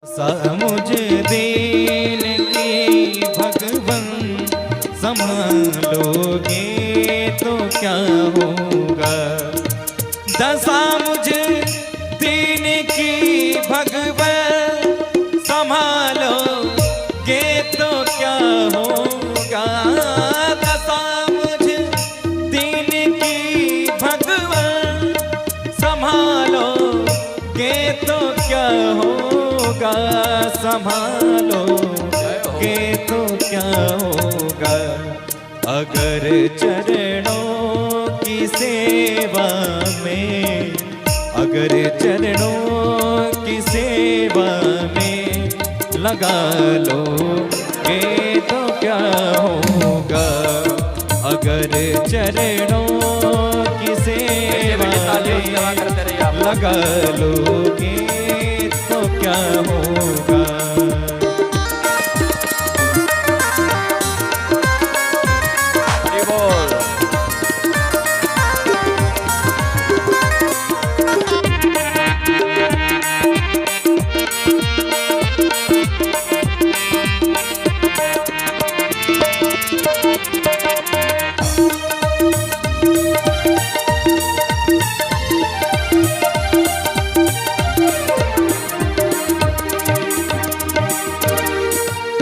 समझ दीन की भगवन संभालोगे तो क्या होगा। दशा मुझे दीन की भगवन संभालोगे तो क्या होगा। दशा मुझे दीन की भगवन संभालोगे तो क्या होगा। संभालोगे तो क्या होगा। अगर चरणों की सेवा में, अगर चरणों की सेवा में लगा लोगे तो क्या होगा। अगर चरणों की सेवा में लगा लोगे तो क्या होगा।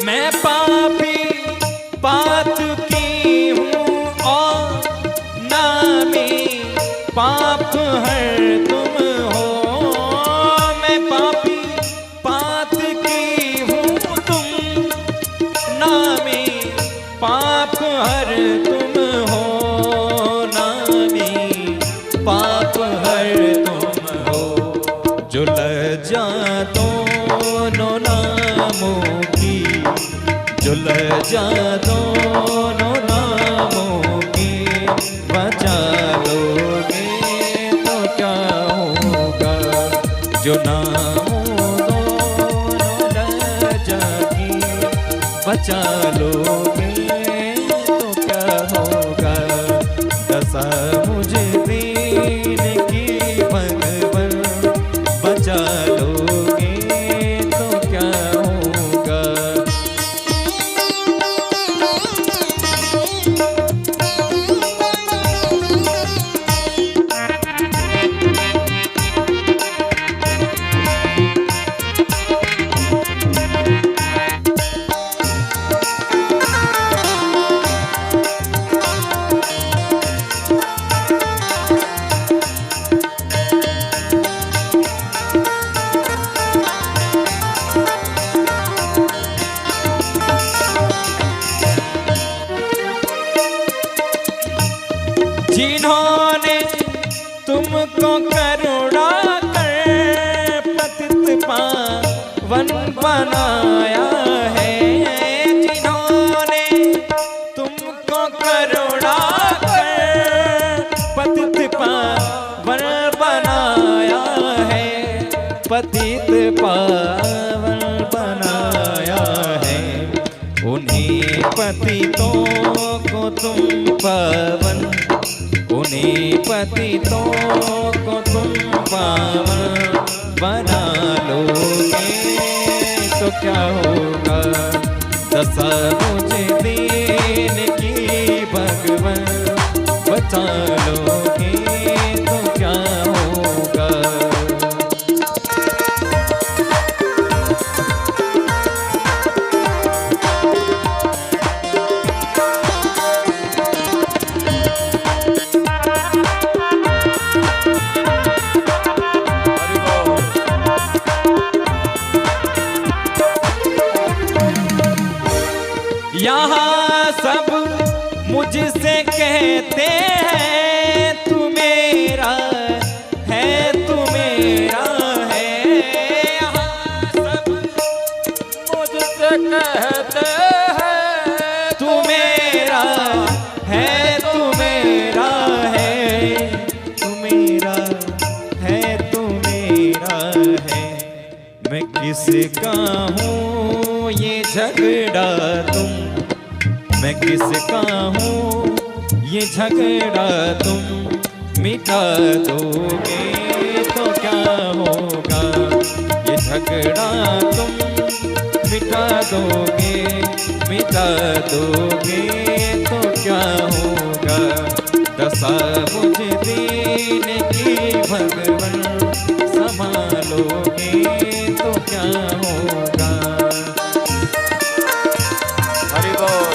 मैं पापी पात की हूँ और नामी पाप हर तुम हो। मैं पापी पात की हूँ तुम नामी पाप हर तुम हो। नामी पाप हर तुम हो। जो लज्जा दोनों नामों की, जो लज्जा दोनों नामों की बचा लोगे तो क्या होगा। जो नामों दोनों लज्जा की बचा लोगे तो क्या होगा। दशा मुझे दीन की भगवन बचा लोगे तो क्या होगा। जिन्होंने तुमको करुणा कर पतित पावन बनाया है। जिन्होंने तुमको करुणा कर पतित पावन बनाया है। पतित पावन बनाया है। उन्हीं पतितों को तुम पावन, उन्हीं पतितों को तुम पावन बना लोगे तो क्या होगा। दशा मुझे दीन की भगवन बचा लोगे तो क्या होगा। यहाँ सब मुझसे कहते हैं तू मेरा है, तू मेरा है। यहाँ सब मुझसे कहते हैं तू मेरा है, तू मेरा है। तू मेरा है, तू मेरा है। मैं किसका हूँ ये झगड़ा तुम, मैं किसका हूँ ये झगड़ा तुम मिटा दोगे तो क्या होगा, ये झगड़ा तुम मिटा दोगे तो क्या होगा। दशा मुझ दीन की भगवन संभालोगे तो क्या होगा। हरि बोल।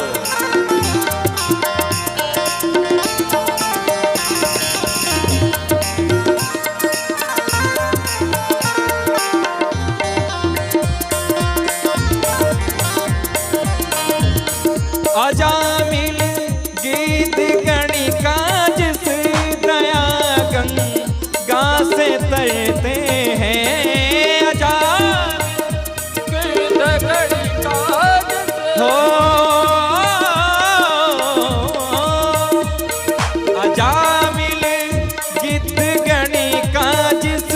अजामिल गीत गणिका जिस दया गंगा से तरते हैं। अजामिल हो अजामिल गीत गणिका जिस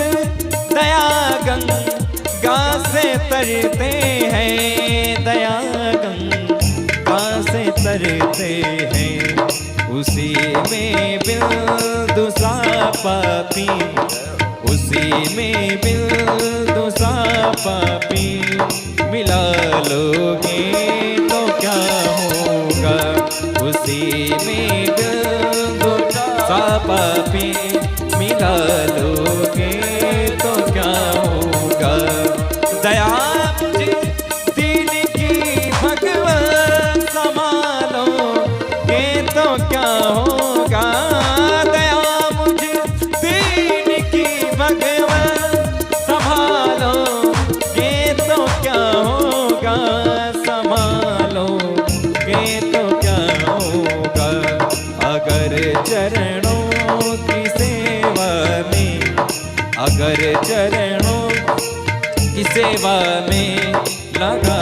दया गंगा से तरते हैं, दया से तरते हैं। उसी में बिंदु सा पापी, उसी में बिंदु सा पापी मिला लोगे तो क्या होगा। उसी में बिंदु सा पापी मिला लोगे तो क्या होगा। दया मुझे दीन की भगवान संभालो ये तो क्या होगा। दया मुझे दीन की भगवान संभालो ये तो क्या होगा। संभालो ये तो क्या होगा। अगर चरणों की सेवा में, अगर चरणों की सेवा में लगा